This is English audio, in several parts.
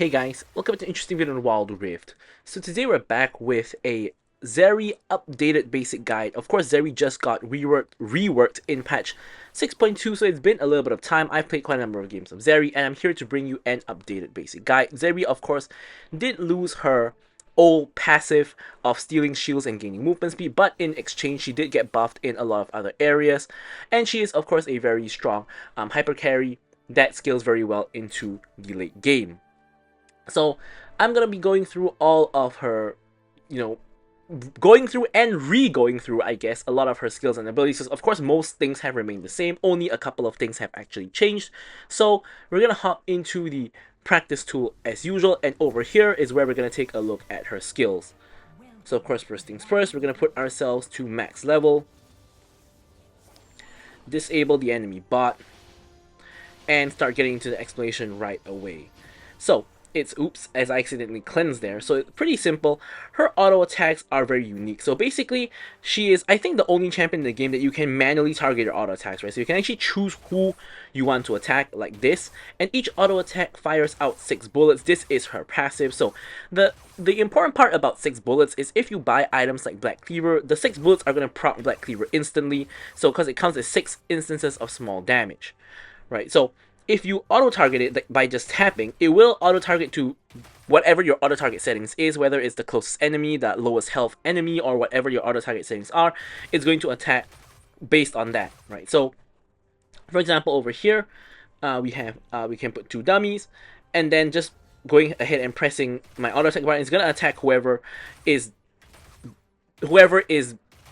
Hey guys, welcome to an interesting video on Wild Rift. So today we're back with a Zeri updated basic guide. Of course, Zeri just got reworked in patch 6.2, so it's been a little bit of time. I've played quite a number of games of Zeri, and I'm here to bring you an updated basic guide. Zeri, of course, did lose her old passive of stealing shields and gaining movement speed, but in exchange she did get buffed in a lot of other areas, and she is of course a very strong hyper carry that scales very well into the late game. So I'm gonna be going through all of her, going through and re-going through, I guess, a lot of her skills and abilities. Because of course, most things have remained the same. Only a couple of things have actually changed. So we're gonna hop into the practice tool as usual, and over here is where we're gonna take a look at her skills. So of course, first things first, we're gonna put ourselves to max level, disable the enemy bot, and start getting into the explanation right away. So it's oops, as I accidentally cleansed there. So it's pretty simple. Her auto attacks are very unique. So basically, she is, I think, the only champion in the game that you can manually target your auto attacks, right? So you can actually choose who you want to attack, like this, and each auto attack fires out 6 bullets. This is her passive. So the important part about 6 bullets is if you buy items like Black Cleaver, the 6 bullets are going to proc Black Cleaver instantly. So because it counts as 6 instances of small damage, right? So if you auto-target it by just tapping, it will auto-target to whatever your auto-target settings is, whether it's the closest enemy, the lowest health enemy, or whatever your auto-target settings are. It's going to attack based on that, right? So, for example, over here, we can put 2 dummies, and then just going ahead and pressing my auto-attack button is going to attack whoever is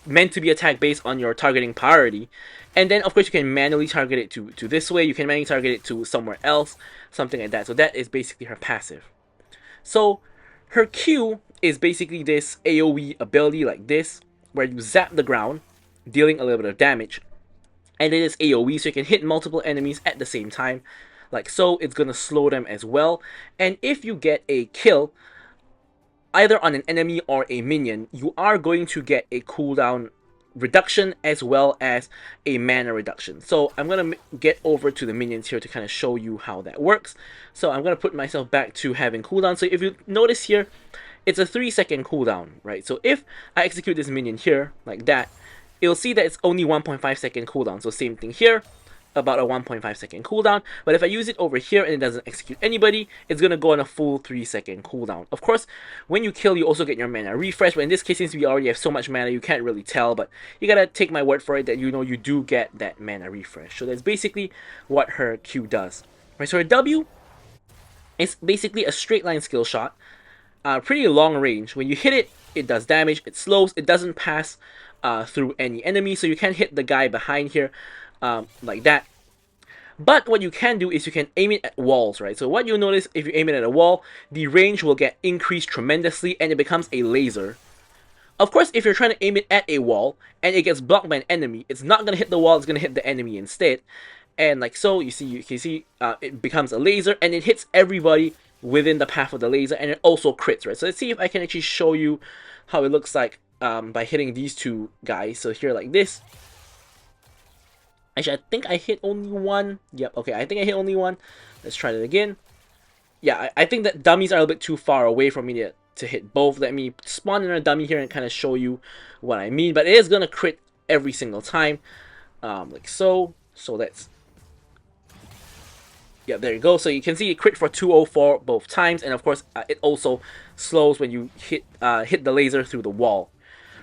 meant to be attacked based on your targeting priority. And then of course you can manually target it to this way, you can manually target it to somewhere else, something like that. So that is basically her passive. So her Q is basically this AoE ability like this, where you zap the ground, dealing a little bit of damage. And it is AoE, so you can hit multiple enemies at the same time, like so. It's gonna slow them as well. And if you get a kill either on an enemy or a minion, you are going to get a cooldown reduction as well as a mana reduction. So I'm going to get over to the minions here to kind of show you how that works. So I'm going to put myself back to having cooldown. So if you notice here, it's a 3-second cooldown, right? So if I execute this minion here like that, you'll see that it's only 1.5-second cooldown. So same thing here, about a 1.5-second cooldown. But if I use it over here and it doesn't execute anybody, it's gonna go on a full 3-second cooldown. Of course, when you kill, you also get your mana refresh, but in this case, since we already have so much mana, you can't really tell, but you gotta take my word for it that you do get that mana refresh. So that's basically what her Q does. Right, so her W is basically a straight line skill shot, pretty long range. When you hit it, it does damage, it slows, it doesn't pass through any enemy, so you can't hit the guy behind here like that. But what you can do is you can aim it at walls, right? So what you'll notice, if you aim it at a wall, the range will get increased tremendously and it becomes a laser. Of course, if you're trying to aim it at a wall and it gets blocked by an enemy, it's not going to hit the wall, it's going to hit the enemy instead. And like so, you can see it becomes a laser and it hits everybody within the path of the laser, and it also crits, right? So let's see if I can actually show you how it looks like by hitting these 2 guys. So here like this. Actually, I think I hit only one. Yep, okay, I think I hit only one. Let's try that again. Yeah, I think that dummies are a bit too far away from me to hit both. Let me spawn in a dummy here and kind of show you what I mean. But it is going to crit every single time. Like so. So that's... Yeah, there you go. So you can see it crit for 204 both times. And of course, it also slows when you hit the laser through the wall.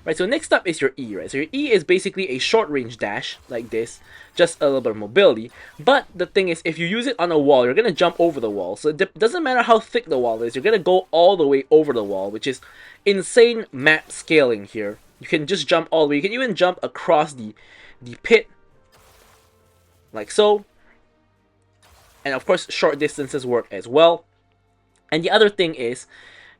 Right, so next up is your E, right? So your E is basically a short range dash, like this, just a little bit of mobility. But the thing is, if you use it on a wall, you're going to jump over the wall. So it doesn't matter how thick the wall is, you're going to go all the way over the wall, which is insane map scaling here. You can just jump all the way. You can even jump across the pit, like so. And of course, short distances work as well. And the other thing is,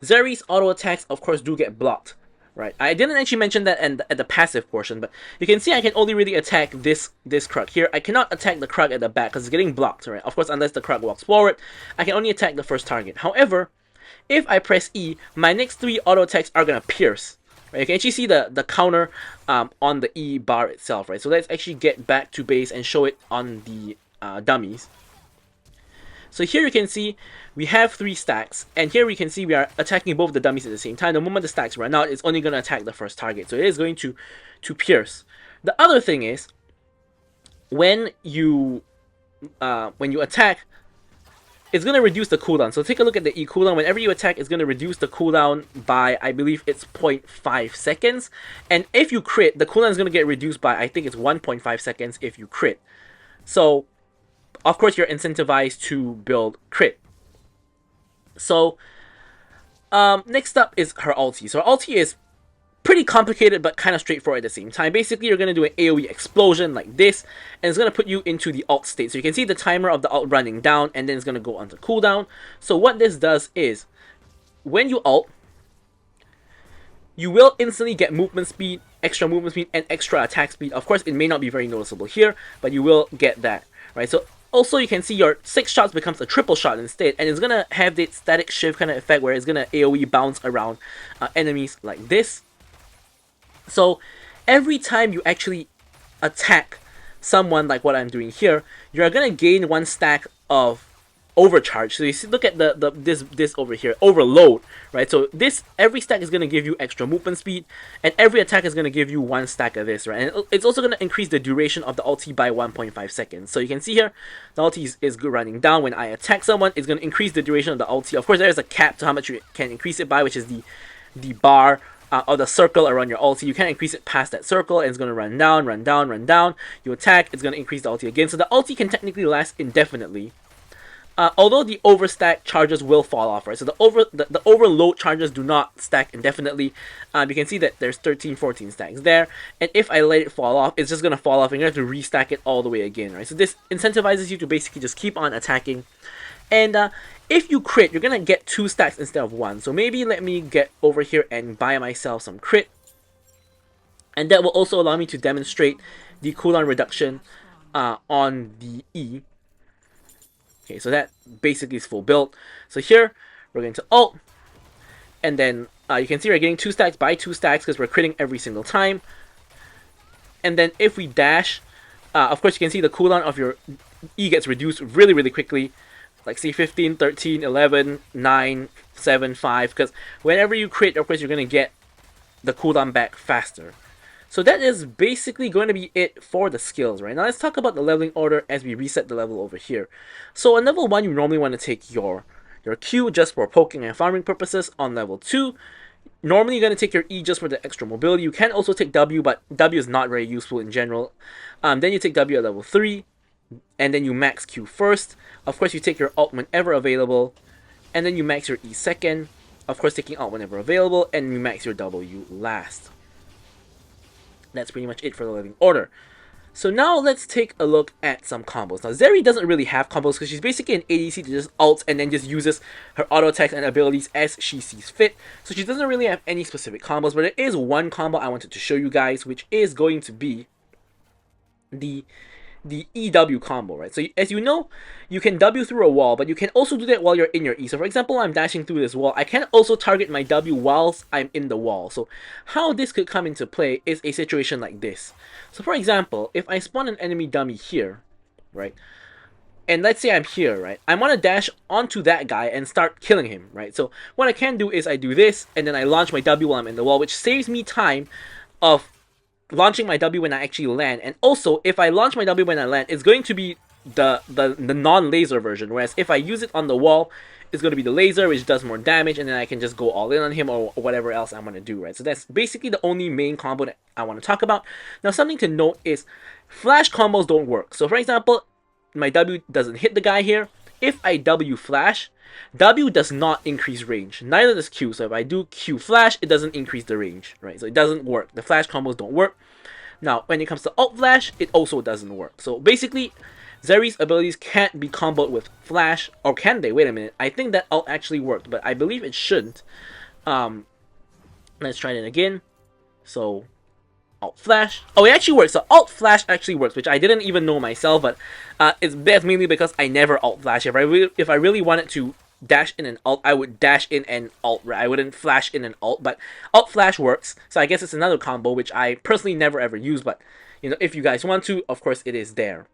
Zeri's auto attacks, of course, do get blocked. Right, I didn't actually mention that at the passive portion, but you can see I can only really attack this Krug here. I cannot attack the Krug at the back because it's getting blocked, right? Of course, unless the Krug walks forward, I can only attack the first target. However, if I press E, my next 3 auto attacks are gonna pierce. Right? You can actually see the counter on the E bar itself, right? So let's actually get back to base and show it on the dummies. So here you can see we have 3 stacks, and here we can see we are attacking both the dummies at the same time. The moment the stacks run out, it's only going to attack the first target, so it is going to pierce. The other thing is, when you attack, it's going to reduce the cooldown. So take a look at the E cooldown. Whenever you attack, it's going to reduce the cooldown by, I believe it's 0.5 seconds. And if you crit, the cooldown is going to get reduced by, I think it's 1.5 seconds if you crit. So, of course, you're incentivized to build crit. So, next up is her ulti. So her ulti is pretty complicated but kind of straightforward at the same time. Basically, you're going to do an AoE explosion like this, and it's going to put you into the ult state. So you can see the timer of the ult running down, and then it's going to go onto cooldown. So what this does is, when you ult, you will instantly get movement speed, extra movement speed, and extra attack speed. Of course, it may not be very noticeable here, but you will get that, right? So also, you can see your 6 shots becomes a triple shot instead, and it's going to have the static shift kind of effect where it's going to AoE bounce around enemies like this. So every time you actually attack someone like what I'm doing here, you're going to gain 1 stack of overcharge. So you see, look at this over here, overload, right? So this, every stack is going to give you extra movement speed, and every attack is going to give you 1 stack of this, right? And it's also going to increase the duration of the ulti by 1.5 seconds. So you can see here, the ulti is running down. When I attack someone, it's going to increase the duration of the ulti. Of course, there's a cap to how much you can increase it by, which is the bar or the circle around your ulti. You can't increase it past that circle, and it's going to run down, run down, run down. You attack, it's going to increase the ulti again. So the ulti can technically last indefinitely. Although the overstack charges will fall off, right? So the overload charges do not stack indefinitely. You can see that there's 13, 14 stacks there. And if I let it fall off, it's just going to fall off, and you have to restack it all the way again, right? So this incentivizes you to basically just keep on attacking. And if you crit, you're going to get 2 stacks instead of 1. So maybe let me get over here and buy myself some crit. And that will also allow me to demonstrate the cooldown reduction on the E. Okay, so that basically is full build. So here, we're going to ult. And then you can see we're getting 2 stacks by 2 stacks because we're critting every single time. And then if we dash, of course you can see the cooldown of your E gets reduced really, really quickly. Like say 15, 13, 11, 9, 7, 5. Because whenever you crit, of course you're going to get the cooldown back faster. So that is basically going to be it for the skills, right? Now let's talk about the leveling order as we reset the level over here. So on level 1, you normally want to take your Q just for poking and farming purposes. On level 2, normally you're going to take your E just for the extra mobility. You can also take W, but W is not very useful in general. Then you take W at level 3, and then you max Q first. Of course, you take your ult whenever available, and then you max your E second. Of course, taking ult whenever available, and you max your W last. That's pretty much it for the living order. So now let's take a look at some combos. Now Zeri doesn't really have combos because she's basically an ADC that just ults and then just uses her auto attacks and abilities as she sees fit. So she doesn't really have any specific combos, but there is one combo I wanted to show you guys, which is going to be the EW combo, right? So as you know, you can W through a wall, but you can also do that while you're in your E. So for example, I'm dashing through this wall. I can also target my W whilst I'm in the wall. So how this could come into play is a situation like this. So for example, if I spawn an enemy dummy here, right? And let's say I'm here, right? I want to dash onto that guy and start killing him, right? So what I can do is I do this, and then I launch my W while I'm in the wall, which saves me time of launching my W when I actually land. And also, if I launch my W when I land, it's going to be the non-laser version, whereas if I use it on the wall, it's going to be the laser, which does more damage, and then I can just go all in on him or whatever else I want to do, right? So that's basically the only main combo that I want to talk about. Now, something to note is flash combos don't work. So for example, my W doesn't hit the guy here. If I W flash, W does not increase range. Neither does Q. So if I do Q flash, it doesn't increase the range, right? So it doesn't work. The flash combos don't work. Now, when it comes to ult flash, it also doesn't work. So basically, Zeri's abilities can't be comboed with flash, or can they? Wait a minute. I think that ult actually worked, but I believe it shouldn't. Let's try it again. So alt flash. Oh, it actually works. So alt flash actually works, which I didn't even know myself, but that's mainly because I never alt flash. If I really wanted to dash in and ult, I would dash in and ult, right? I wouldn't flash in and ult, but alt flash works. So I guess it's another combo which I personally never ever use, but you know, if you guys want to, of course it is there.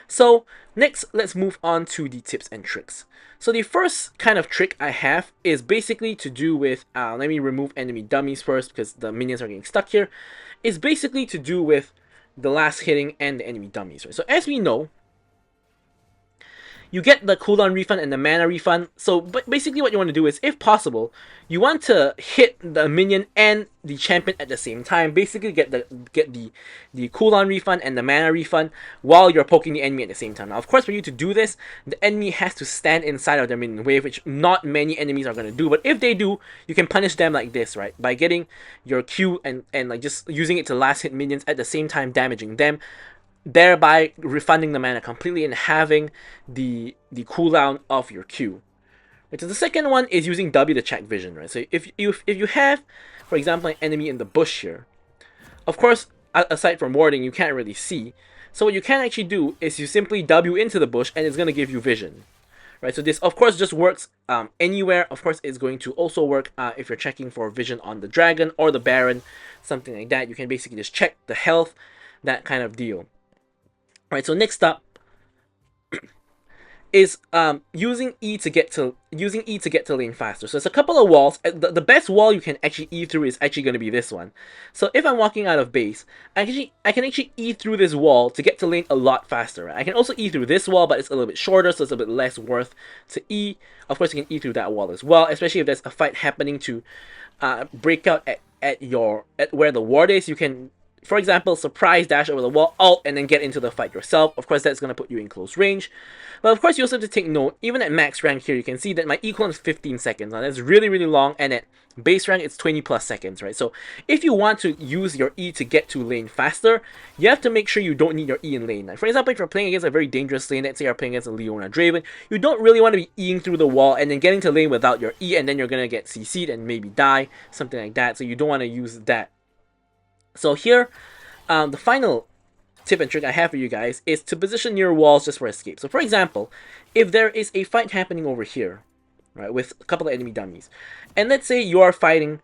So next, let's move on to the tips and tricks. So the first kind of trick I have is basically to do with, let me remove enemy dummies first because the minions are getting stuck here. It's basically to do with the last hitting and the enemy dummies, right? So as we know, you get the cooldown refund and the mana refund. So but basically what you want to do is, if possible, you want to hit the minion and the champion at the same time. Basically get the cooldown refund and the mana refund while you're poking the enemy at the same time. Now of course, for you to do this, the enemy has to stand inside of their minion wave, which not many enemies are going to do. But if they do, you can punish them like this, right? By getting your Q and like just using it to last hit minions at the same time, damaging them, thereby refunding the mana completely and having the cooldown of your Q. Right, so the second one is using W to check vision, right? So if you have, for example, an enemy in the bush here, of course, aside from warding, you can't really see. So what you can actually do is you simply W into the bush and it's going to give you vision. Right, so this of course just works anywhere. Of course, it's going to also work if you're checking for vision on the dragon or the baron, something like that. You can basically just check the health, that kind of deal. Right, so next up is using E to get to lane faster. So it's a couple of walls. The best wall you can actually E through is actually going to be this one. So if I'm walking out of base, I can actually E through this wall to get to lane a lot faster. Right? I can also E through this wall, but it's a little bit shorter, so it's a bit less worth to E. Of course, you can E through that wall as well, especially if there's a fight happening to break out at where the ward is. You can, for example, surprise dash over the wall, ult, and then get into the fight yourself. Of course, that's going to put you in close range. But of course, you also have to take note, even at max rank here, you can see that my equal is 15 seconds. Now, that's really, really long, and at base rank, it's 20 plus seconds, right? So, if you want to use your E to get to lane faster, you have to make sure you don't need your E in lane. Like, for example, if you're playing against a very dangerous lane, let's say you're playing against a Leona Draven, you don't really want to be Eing through the wall and then getting to lane without your E, and then you're going to get CC'd and maybe die, something like that. So, you don't want to use that. So, here, the final tip and trick I have for you guys is to position your walls just for escape. So for example, if there is a fight happening over here, right, with a couple of enemy dummies, and let's say you're fighting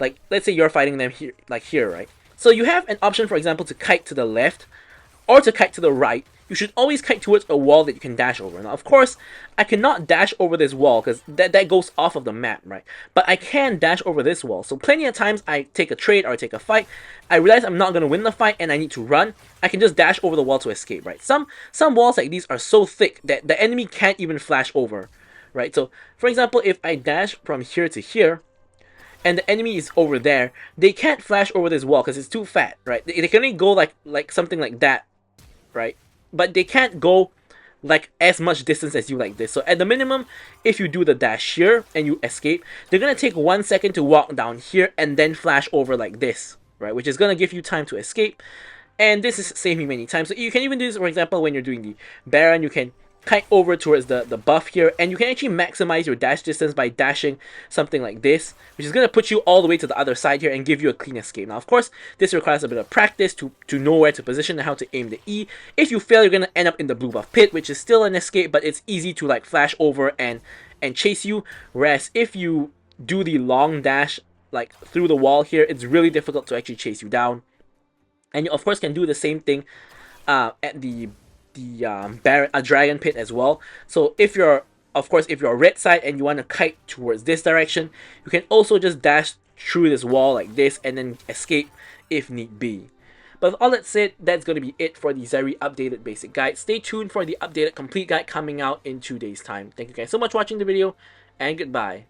them here, like here, right? So you have an option, for example, to kite to the left or to kite to the right. You should always kite towards a wall that you can dash over. Now, of course, I cannot dash over this wall because that goes off of the map, right? But I can dash over this wall. So plenty of times I take a trade or I take a fight, I realize I'm not going to win the fight and I need to run. I can just dash over the wall to escape, right? Some walls like these are so thick that the enemy can't even flash over, right? So, for example, if I dash from here to here, and the enemy is over there, they can't flash over this wall because it's too fat, right? They can only go like something like that, right? But they can't go like as much distance as you like this. So at the minimum, if you do the dash here and you escape, they're gonna take 1 second to walk down here and then flash over like this, right? Which is gonna give you time to escape. And this has saved me many times. So you can even do this, for example, when you're doing the Baron, you can kite over towards the buff here, and you can actually maximize your dash distance by dashing something like this, which is going to put you all the way to the other side here and give you a clean escape. Now, of course, this requires a bit of practice to know where to position and how to aim the E. If you fail, you're going to end up in the blue buff pit, which is still an escape, but it's easy to like flash over and chase you. Whereas if you do the long dash like through the wall here, it's really difficult to actually chase you down. And you of course can do the same thing at the dragon pit as well. So if you're red side and you want to kite towards this direction, you can also just dash through this wall like this and then escape if need be. But with all that said, that's going to be it for the Zeri updated basic guide. Stay tuned for the updated complete guide coming out in 2 days time. Thank you guys so much for watching the video, and goodbye.